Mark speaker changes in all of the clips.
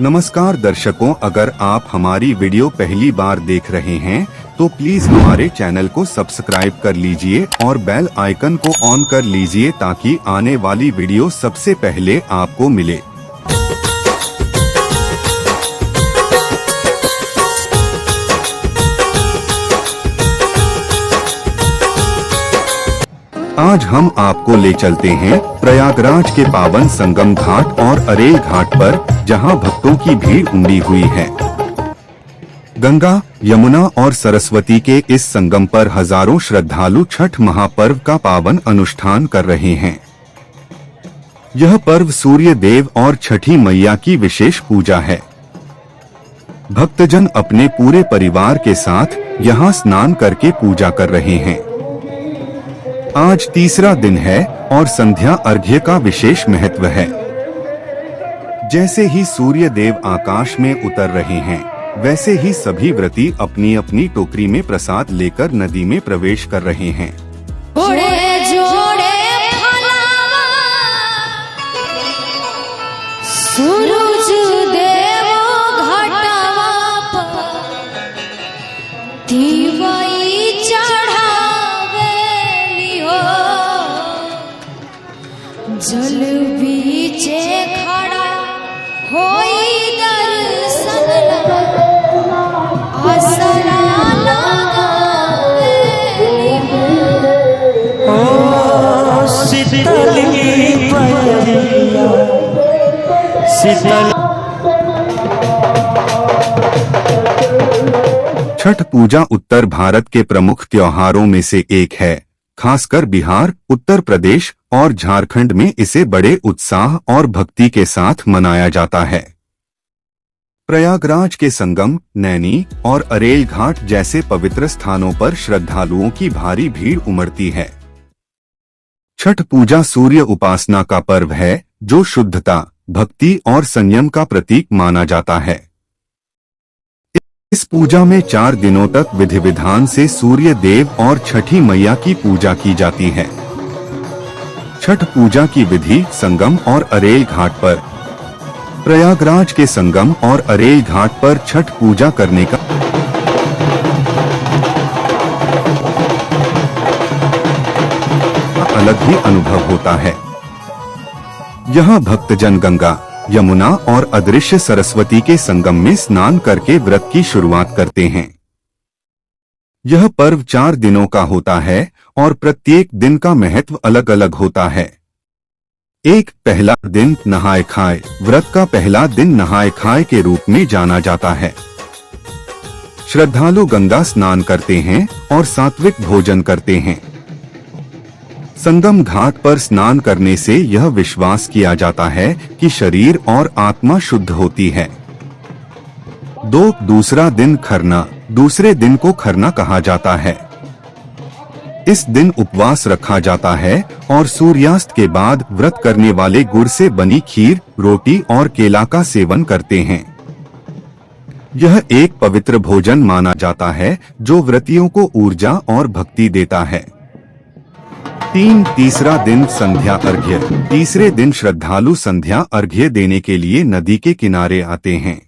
Speaker 1: नमस्कार दर्शकों, अगर आप हमारी वीडियो पहली बार देख रहे हैं तो प्लीज हमारे चैनल को सब्सक्राइब कर लीजिए और बेल आइकन को ऑन कर लीजिए ताकि आने वाली वीडियो सबसे पहले आपको मिले। आज हम आपको ले चलते हैं प्रयागराज के पावन संगम घाट और अरेल घाट पर, जहां भक्तों की भीड़ उमड़ी हुई है। गंगा, यमुना और सरस्वती के इस संगम पर हजारों श्रद्धालु छठ महापर्व का पावन अनुष्ठान कर रहे हैं। यह पर्व सूर्य देव और छठी मैया की विशेष पूजा है। भक्तजन अपने पूरे परिवार के साथ यहां स्नान करके पूजा कर रहे हैं। आज तीसरा दिन है और संध्या अर्घ्य का विशेष महत्व है। जैसे ही सूर्य देव आकाश में उतर रहे हैं, वैसे ही सभी व्रती अपनी अपनी टोकरी में प्रसाद लेकर नदी में प्रवेश कर रहे हैं।
Speaker 2: जोड़े जोड़े फलावा, सूरज देव घाटवा पर दिवाई चढ़ावेली हो, जल बीचे खड़ा होई दर्शन आसरा लगावेली हो।
Speaker 3: शीतली पयरिया शीतल।
Speaker 1: छठ पूजा उत्तर भारत के प्रमुख त्योहारों में से एक है। खासकर बिहार, उत्तर प्रदेश और झारखंड में इसे बड़े उत्साह और भक्ति के साथ मनाया जाता है। प्रयागराज के संगम, नैनी और अरेल घाट जैसे पवित्र स्थानों पर श्रद्धालुओं की भारी भीड़ उमड़ती है। छठ पूजा सूर्य उपासना का पर्व है, जो शुद्धता, भक्ति और संयम का प्रतीक माना जाता है। इस पूजा में 4 दिनों तक विधि विधान से सूर्य देव और छठी मैया की पूजा की जाती है। छठ पूजा की विधि संगम और अरेल घाट पर। प्रयागराज के संगम और अरेल घाट पर छठ पूजा करने का अलग ही अनुभव होता है। यहाँ भक्तजन गंगा, यमुना और अदृश्य सरस्वती के संगम में स्नान करके व्रत की शुरुआत करते हैं। यह पर्व 4 दिनों का होता है और प्रत्येक दिन का महत्व अलग अलग होता है। पहला दिन नहाय खाए। व्रत का पहला दिन नहाय खाए के रूप में जाना जाता है। श्रद्धालु गंगा स्नान करते हैं और सात्विक भोजन करते हैं। संगम घाट पर स्नान करने से यह विश्वास किया जाता है कि शरीर और आत्मा शुद्ध होती है। दूसरा दिन खरना। दूसरे दिन को खरना कहा जाता है। इस दिन उपवास रखा जाता है और सूर्यास्त के बाद व्रत करने वाले गुड़ से बनी खीर, रोटी और केला का सेवन करते हैं। यह एक पवित्र भोजन माना जाता है जो व्रतियों को ऊर्जा और भक्ति देता है। तीसरा दिन संध्या अर्घ्य। तीसरे दिन श्रद्धालु संध्या अर्घ्य देने के लिए नदी के किनारे आते हैं।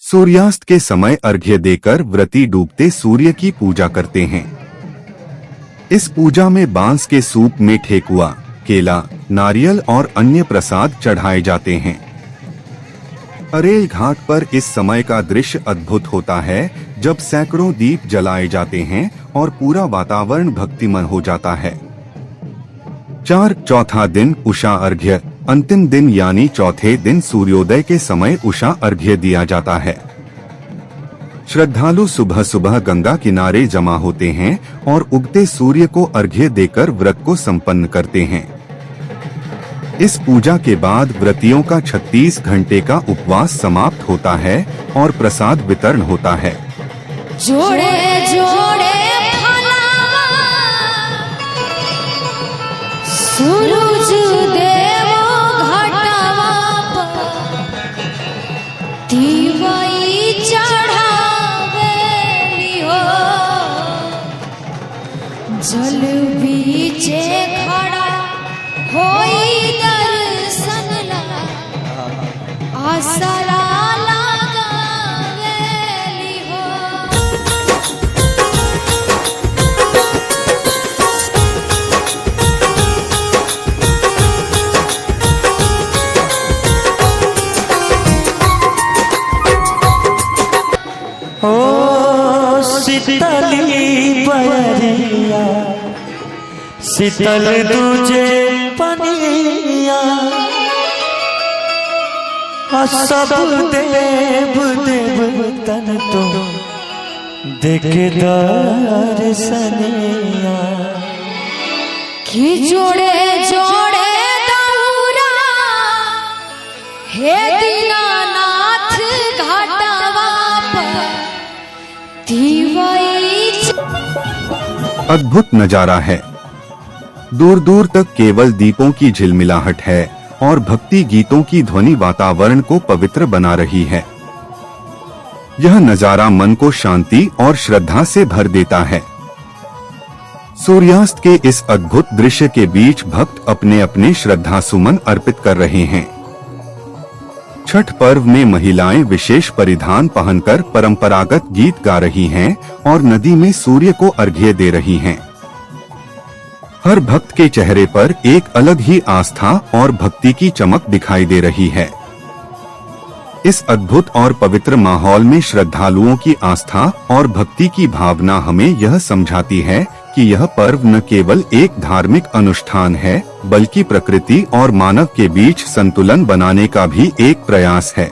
Speaker 1: सूर्यास्त के समय अर्घ्य देकर व्रती डूबते सूर्य की पूजा करते हैं। इस पूजा में बांस के सूप में ठेकुआ, केला, नारियल और अन्य प्रसाद चढ़ाए जाते हैं। अरेल घाट पर इस समय का दृश्य अद्भुत होता है, जब सैकड़ों दीप जलाए जाते हैं और पूरा वातावरण भक्तिमय हो जाता है। चौथा दिन उषा अर्घ्य। अंतिम दिन यानी चौथे दिन सूर्योदय के समय उषा अर्घ्य दिया जाता है। श्रद्धालु सुबह सुबह गंगा किनारे जमा होते हैं और उगते सूर्य को अर्घ्य देकर व्रत को संपन्न करते हैं। इस पूजा के बाद व्रतियों का 36 घंटे का उपवास समाप्त होता है और प्रसाद वितरण होता है।
Speaker 2: जोड़े जोड़े फलावा, सूरज देव घाटवा पर दिवाई चढ़ावेली हो जल बीचे खड़ा होई दर्शन ला आसरा लगावेली हो।
Speaker 3: ओ शीतली बयरिया शीतल दूजे पनिया सब देव देवतन तो देखे दर्शनिया
Speaker 2: कि जोड़े जोड़े दौरा हे दीनानाथ घाटवा पर दिवाई
Speaker 1: अद्भुत नजारा है। दूर दूर तक केवल दीपों की झिलमिलाहट है और भक्ति गीतों की ध्वनि वातावरण को पवित्र बना रही है। यह नजारा मन को शांति और श्रद्धा से भर देता है। सूर्यास्त के इस अद्भुत दृश्य के बीच भक्त अपने अपने श्रद्धा सुमन अर्पित कर रहे हैं। छठ पर्व में महिलाएं विशेष परिधान पहनकर परंपरागत गीत गा रही हैं और नदी में सूर्य को अर्घ्य दे रही हैं। हर भक्त के चेहरे पर एक अलग ही आस्था और भक्ति की चमक दिखाई दे रही है। इस अद्भुत और पवित्र माहौल में श्रद्धालुओं की आस्था और भक्ति की भावना हमें यह समझाती है कि यह पर्व न केवल एक धार्मिक अनुष्ठान है, बल्कि प्रकृति और मानव के बीच संतुलन बनाने का भी एक प्रयास है।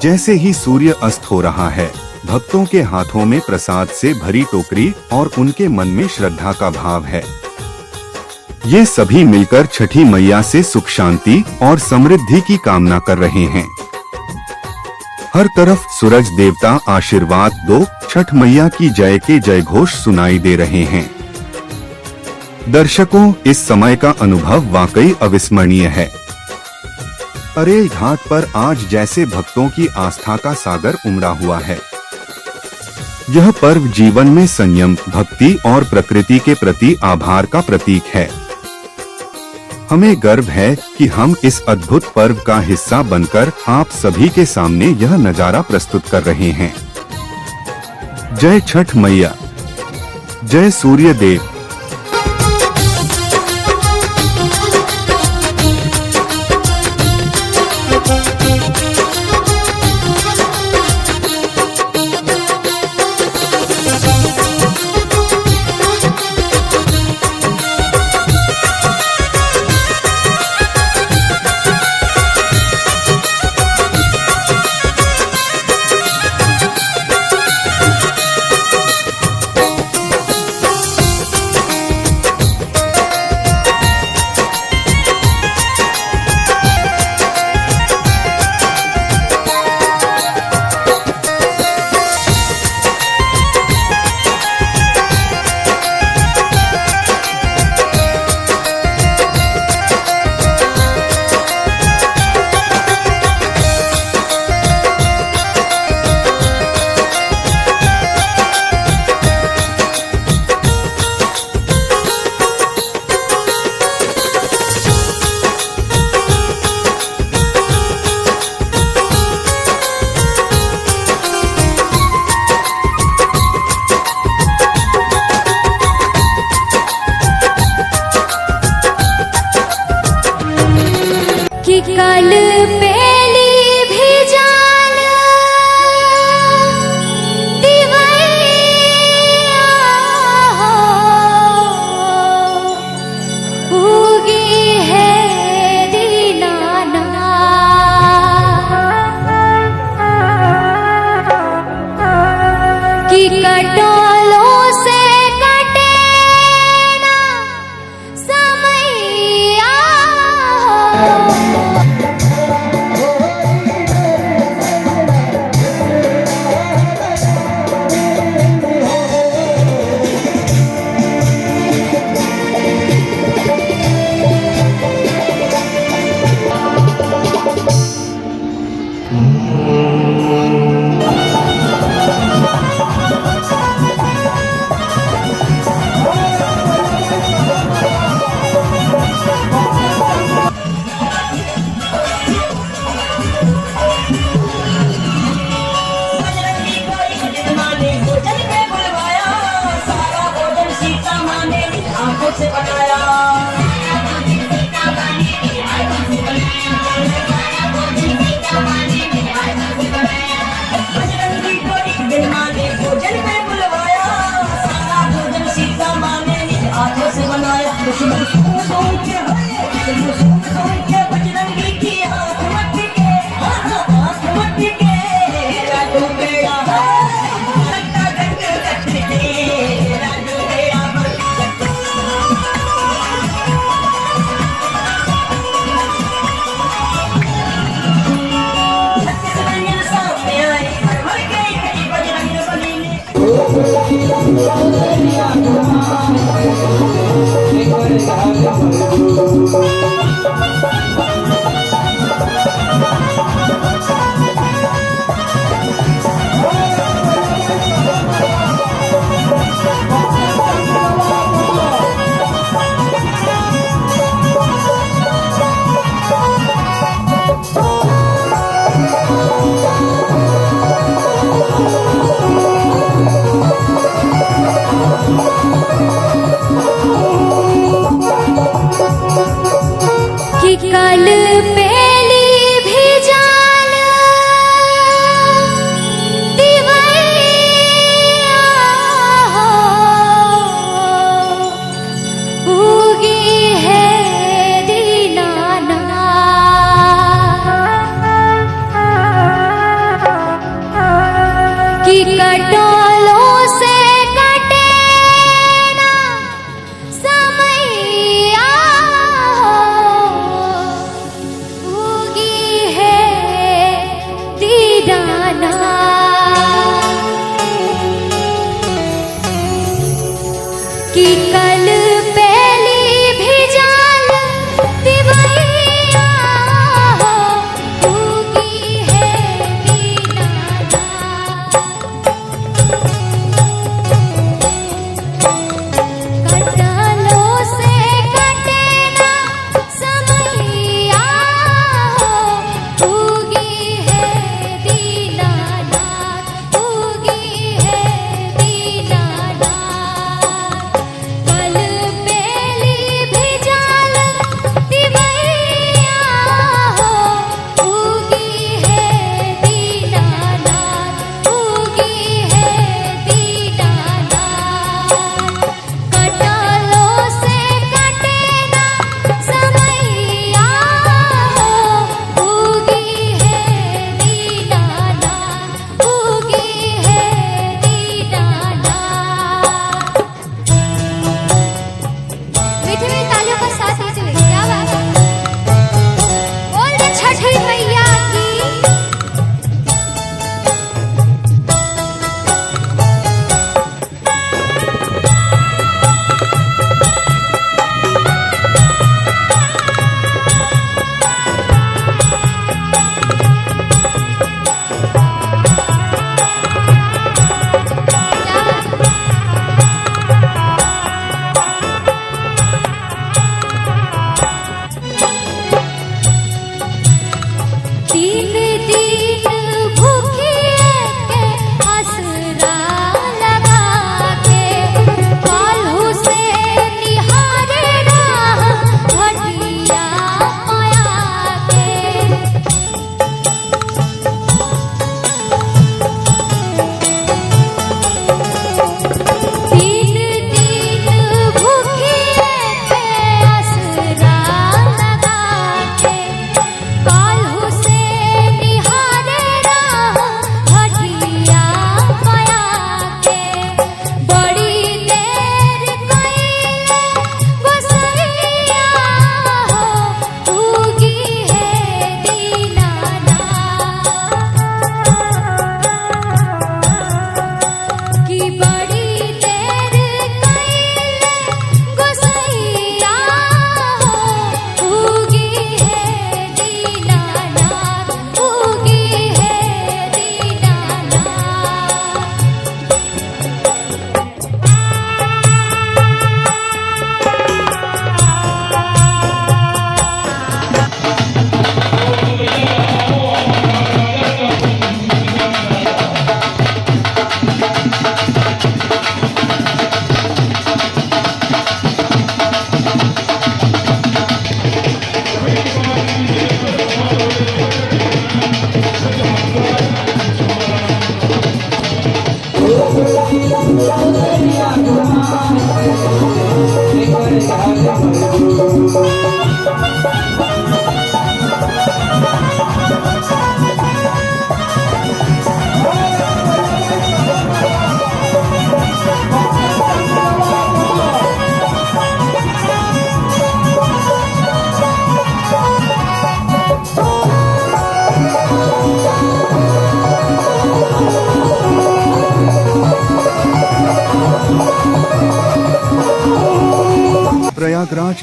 Speaker 1: जैसे ही सूर्य अस्त हो रहा है, भक्तों के हाथों में प्रसाद से भरी टोकरी और उनके मन में श्रद्धा का भाव है। ये सभी मिलकर छठी मैया से सुख शांति और समृद्धि की कामना कर रहे हैं। हर तरफ सूरज देवता आशीर्वाद दो, छठ मैया की जय के जय घोष सुनाई दे रहे हैं। दर्शकों, इस समय का अनुभव वाकई अविस्मरणीय है। अरेल घाट पर आज जैसे भक्तों की आस्था का सागर उमड़ा हुआ है। यह पर्व जीवन में संयम, भक्ति और प्रकृति के प्रति आभार का प्रतीक है। हमें गर्व है कि हम इस अद्भुत पर्व का हिस्सा बनकर आप सभी के सामने यह नजारा प्रस्तुत कर रहे हैं। जय छठ मैया, जय सूर्य देव।
Speaker 2: कि कल पेली भी जान दिवैया उगी है दीनाना कि कटोलों से कटे ना समैया
Speaker 4: बजरंगी कोई कुटिल माने भोजन पे बुलवाया, सारा भोजन सीता माँ ने निज आंखों से बनाया। बजरंगी कोई कुटिल माने भोजन पे बुलवाया, सारा भोजन सीता माँ ने निज हाथों से बनाया। सोन के बजरंगी की हाथ मत के, हाथ मत के, राजू बेड़ा घंटा घंट घट के, राजू बेड़ा बजरंग सामने आए, हर भर गई खड़ी बजरंग बली ने।
Speaker 2: कि कल पेली भी जान दिवैया हो, उगी है दीनाना। कि कटोलों से कटे ना समैया हो, उगी है दीदाना। कि कल पहली भी जाल दिवैया हो, उगी है दीदाना। कटलों से कटे ना समैया हो, उगी है दीनाना।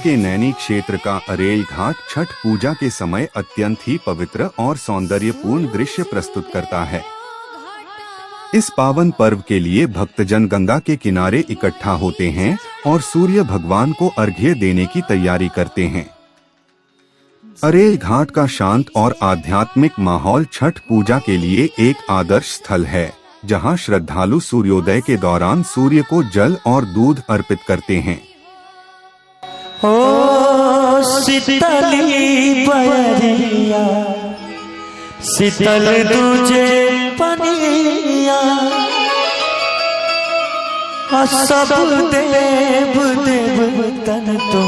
Speaker 1: के नैनी क्षेत्र का अरेल घाट छठ पूजा के समय अत्यंत ही पवित्र और सौंदर्यपूर्ण दृश्य प्रस्तुत करता है। इस पावन पर्व के लिए भक्तजन गंगा के किनारे इकट्ठा होते हैं और सूर्य भगवान को अर्घ्य देने की तैयारी करते हैं। अरेल घाट का शांत और आध्यात्मिक माहौल छठ पूजा के लिए एक आदर्श स्थल है, जहां श्रद्धालु सूर्योदय के दौरान सूर्य को जल और दूध अर्पित करते हैं।
Speaker 3: ओ शीतली बयरिया शीतल दूजे पनिया, सब देव देवतन तो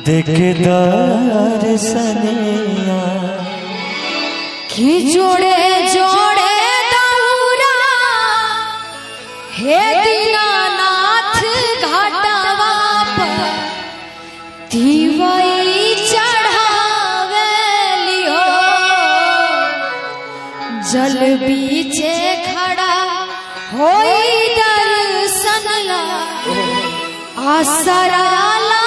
Speaker 3: देखे दर्शनिया।
Speaker 2: कि जोड़े जोड़े दौरा हे दीनानाथ घाटवा पर दिवई चढ़ावेली हो, जल बीचे खड़ा होई दर्शन ला आसरा ला।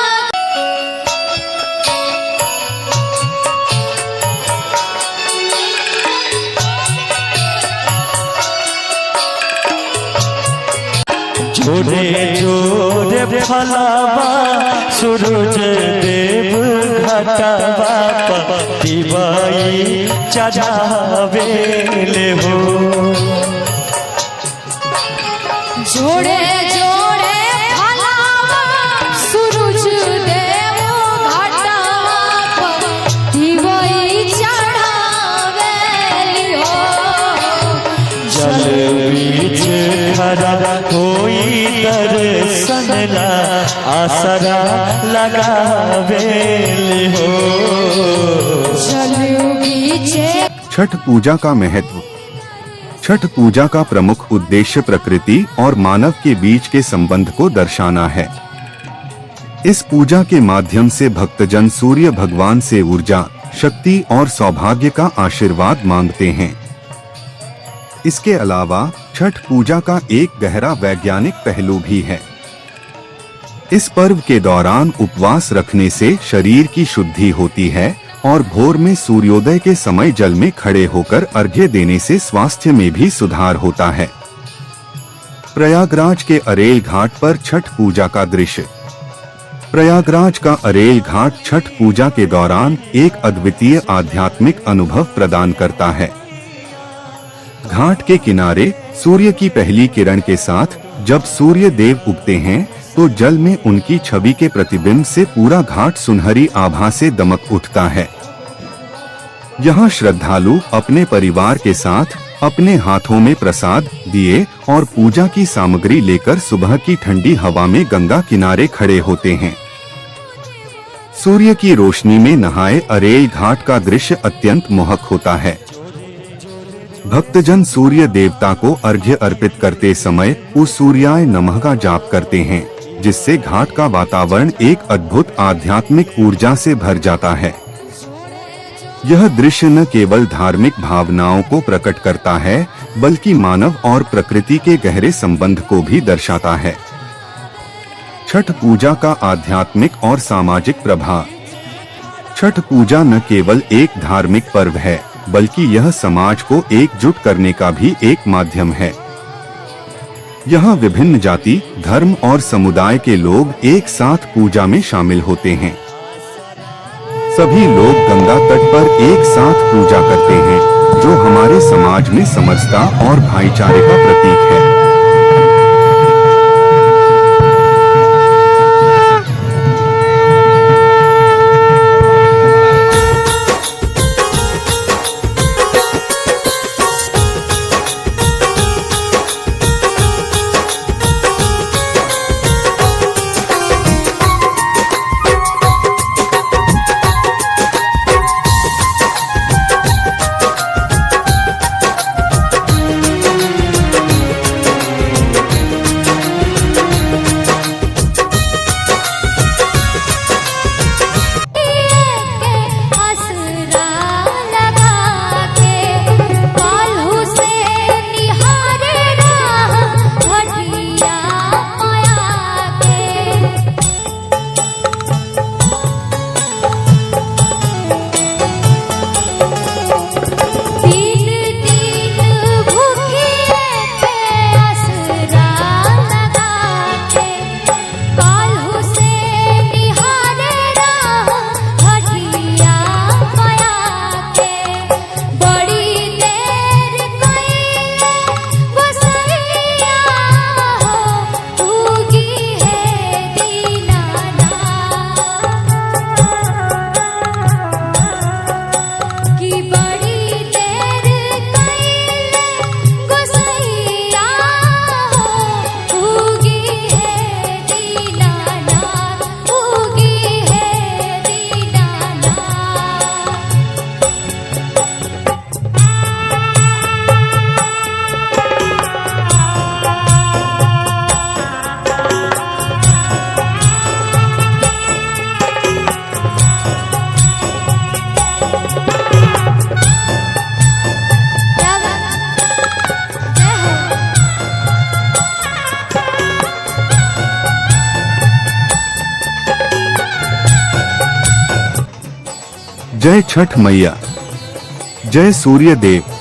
Speaker 3: जोरे जोरे फलावा सूरज देव घाटवा दिवाई चढ़ावेले हो।
Speaker 2: जोड़े जोड़े फलावा सूरज देव घाटवा पर दिवई चढ़ावेली हो,
Speaker 3: जल बीच खड़ा कोई दर्शन ला आसरा लगावेले हो।
Speaker 2: जल बीचे।
Speaker 1: छठ पूजा का महत्व। छठ पूजा का प्रमुख उद्देश्य प्रकृति और मानव के बीच के संबंध को दर्शाना है। इस पूजा के माध्यम से भक्तजन सूर्य भगवान से ऊर्जा, शक्ति और सौभाग्य का आशीर्वाद मांगते हैं। इसके अलावा छठ पूजा का एक गहरा वैज्ञानिक पहलू भी है। इस पर्व के दौरान उपवास रखने से शरीर की शुद्धि होती है और भोर में सूर्योदय के समय जल में खड़े होकर अर्घ्य देने से स्वास्थ्य में भी सुधार होता है। प्रयागराज के अरेल घाट पर छठ पूजा का दृश्य। प्रयागराज का अरेल घाट छठ पूजा के दौरान एक अद्वितीय आध्यात्मिक अनुभव प्रदान करता है। घाट के किनारे सूर्य की पहली किरण के साथ जब सूर्य देव उगते हैं तो जल में उनकी छवि के प्रतिबिंब से पूरा घाट सुनहरी आभा से दमक उठता है। यहाँ श्रद्धालु अपने परिवार के साथ अपने हाथों में प्रसाद, दिए और पूजा की सामग्री लेकर सुबह की ठंडी हवा में गंगा किनारे खड़े होते हैं। सूर्य की रोशनी में नहाए अरेल घाट का दृश्य अत्यंत मोहक होता है। भक्तजन सूर्य देवता को अर्घ्य अर्पित करते समय उस सूर्याय नमः का जाप करते हैं, जिससे घाट का वातावरण एक अद्भुत आध्यात्मिक ऊर्जा से भर जाता है। यह दृश्य न केवल धार्मिक भावनाओं को प्रकट करता है, बल्कि मानव और प्रकृति के गहरे संबंध को भी दर्शाता है। छठ पूजा का आध्यात्मिक और सामाजिक प्रभाव। छठ पूजा न केवल एक धार्मिक पर्व है, बल्कि यह समाज को एकजुट करने का भी एक माध्यम है। यहाँ विभिन्न जाति, धर्म और समुदाय के लोग एक साथ पूजा में शामिल होते हैं। सभी लोग गंगा तट पर एक साथ पूजा करते हैं, जो हमारे समाज में समरसता और भाईचारे का प्रतीक है। जय छठ मैया, जय सूर्य देव।